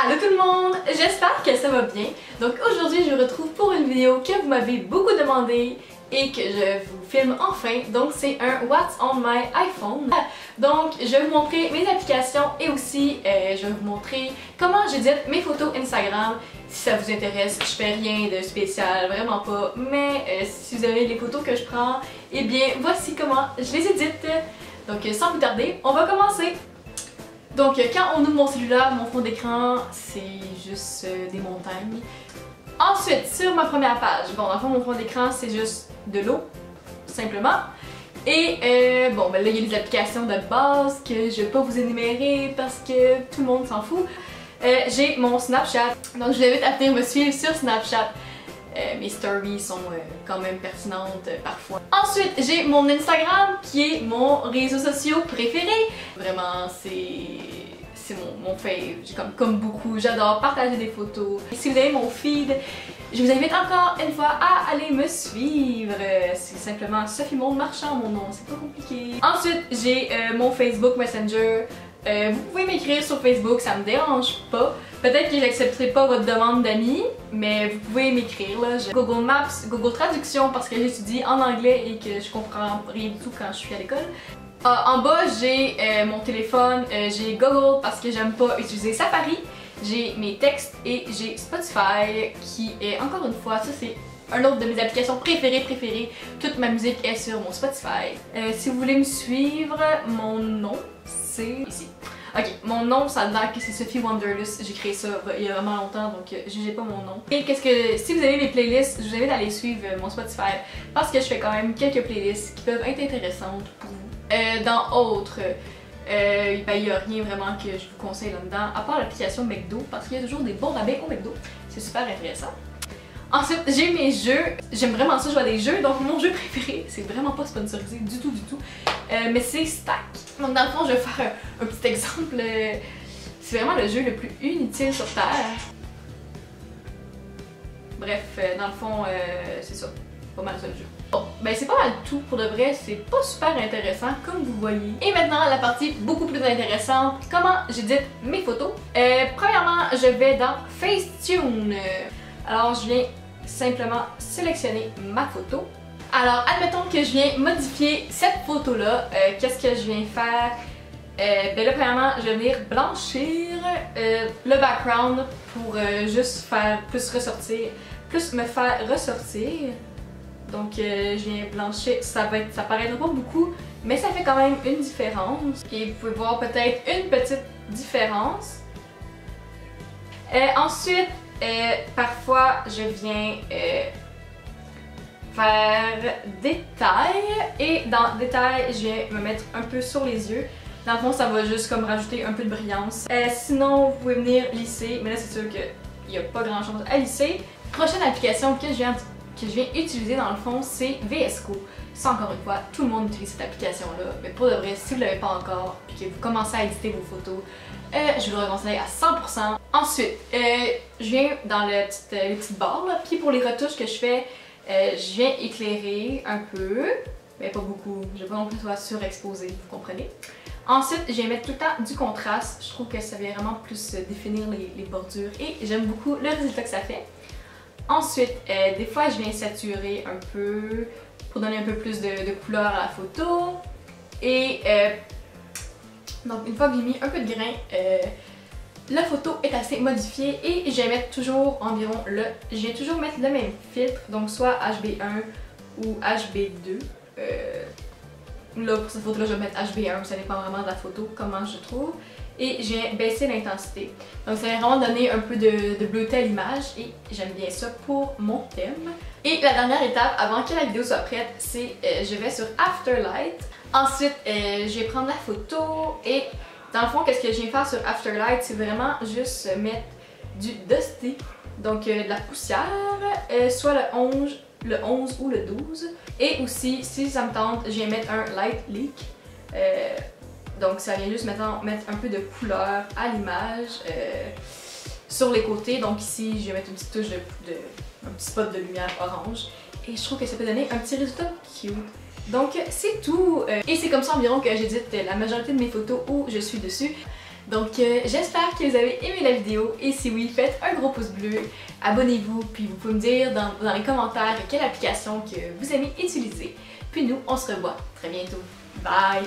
Allô tout le monde, j'espère que ça va bien. Donc aujourd'hui je vous retrouve pour une vidéo que vous m'avez beaucoup demandé et que je vous filme enfin. Donc c'est un What's on my iPhone. Donc je vais vous montrer mes applications et aussi je vais vous montrer comment j'édite mes photos Instagram. Si ça vous intéresse, je fais rien de spécial, vraiment pas. Mais si vous avez les photos que je prends, eh bien voici comment je les édite. Donc sans plus tarder, on va commencer. Donc quand on ouvre mon cellulaire, mon fond d'écran, c'est juste des montagnes. Ensuite, sur ma première page, bon, dans le fond, mon fond d'écran, c'est juste de l'eau, tout simplement. Et bon, ben là, il y a des applications de base que je vais pas vous énumérer parce que tout le monde s'en fout. J'ai mon Snapchat, donc je vous invite à venir me suivre sur Snapchat. Mes stories sont quand même pertinentes parfois. Ensuite, j'ai mon Instagram qui est mon réseau social préféré. Vraiment, c'est mon fave. J'ai comme beaucoup, j'adore partager des photos. Et si vous avez mon feed, je vous invite encore une fois à aller me suivre. C'est simplement Sophie Monde Marchand, mon nom, c'est pas compliqué. Ensuite, j'ai mon Facebook Messenger. Vous pouvez m'écrire sur Facebook, ça me dérange pas. Peut-être que j'accepterai pas votre demande d'amis, mais vous pouvez m'écrire là. J'ai Google Maps, Google Traduction parce que j'étudie en anglais et que je comprends rien du tout quand je suis à l'école. En bas, j'ai mon téléphone, j'ai Google parce que j'aime pas utiliser Safari. J'ai mes textes et j'ai Spotify qui est, encore une fois, ça c'est un autre de mes applications préférées. Toute ma musique est sur mon Spotify. Si vous voulez me suivre, mon nom c'est ici. Ok, mon nom, ça a l'air que c'est Sophie Wanderlust. J'ai créé ça il y a vraiment longtemps, donc jugez pas mon nom. Et si vous avez mes playlists, je vous invite à aller suivre mon Spotify parce que je fais quand même quelques playlists qui peuvent être intéressantes pour vous. Dans autres, il n'y a rien vraiment que je vous conseille là-dedans, à part l'application McDo, parce qu'il y a toujours des bons rabais au McDo. C'est super intéressant. Ensuite, j'ai mes jeux. J'aime vraiment ça jouer à des jeux, donc mon jeu préféré, c'est vraiment pas sponsorisé du tout, mais c'est Stack. Donc dans le fond, je vais faire un petit exemple. C'est vraiment le jeu le plus inutile sur Terre. Bref, dans le fond, c'est ça. Pas mal ça le jeu. Bon, ben c'est pas mal tout pour de vrai, c'est pas super intéressant comme vous voyez. Et maintenant, la partie beaucoup plus intéressante, comment j'édite mes photos. Premièrement, je vais dans Facetune. Alors, je viens simplement sélectionner ma photo. Alors, admettons que je viens modifier cette photo-là. Qu'est-ce que je viens faire? Ben là, premièrement, je vais venir blanchir le background pour juste faire plus me faire ressortir. Donc, je viens blanchir. Ça paraîtra pas beaucoup, mais ça fait quand même une différence. Et vous pouvez voir peut-être une petite différence. Ensuite, parfois, je viens faire détail et dans détail, je viens me mettre un peu sur les yeux. Dans le fond, ça va juste comme rajouter un peu de brillance. Sinon, vous pouvez venir lisser, mais là, c'est sûr qu'il n'y a pas grand chose à lisser. Prochaine application que je viens utiliser dans le fond, c'est VS Code. Ça, encore une fois, tout le monde utilise cette application-là, mais pour de vrai, si vous ne l'avez pas encore et que vous commencez à éditer vos photos, je vous le conseille à 100%. Ensuite, je viens dans les petites barres, là, puis pour les retouches que je fais, je viens éclairer un peu, mais pas beaucoup. Je veux pas non plus soit surexposé, vous comprenez? Ensuite, je viens mettre tout le temps du contraste. Je trouve que ça vient vraiment plus définir les bordures et j'aime beaucoup le résultat que ça fait. Ensuite, des fois, je viens saturer un peu pour donner un peu plus de couleur à la photo. Et donc, une fois que j'ai mis un peu de grain, la photo est assez modifiée et je vais mettre toujours environ je viens toujours mettre le même filtre, donc soit HB1 ou HB2. Là, pour cette photo-là, je vais mettre HB1, ça dépend vraiment de la photo, comment je trouve. Et je viens baisser l'intensité. Donc ça vient vraiment donner un peu de bleuté à l'image et j'aime bien ça pour mon thème. Et la dernière étape, avant que la vidéo soit prête, c'est je vais sur Afterlight. Ensuite, je vais prendre la photo et dans le fond, qu'est-ce que je viens faire sur Afterlight, c'est vraiment juste mettre du dusty, donc de la poussière, soit le 11 ou le 12. Et aussi, si ça me tente, je viens mettre un light leak. Donc ça vient juste mettre un peu de couleur à l'image sur les côtés. Donc ici, je vais mettre une petite touche un petit spot de lumière orange. Et je trouve que ça peut donner un petit résultat cute. Donc c'est tout. Et c'est comme ça environ que j'édite la majorité de mes photos où je suis dessus. Donc j'espère que vous avez aimé la vidéo et si oui, faites un gros pouce bleu, abonnez-vous, puis vous pouvez me dire dans les commentaires quelle application que vous aimez utiliser. Puis nous, on se revoit très bientôt. Bye!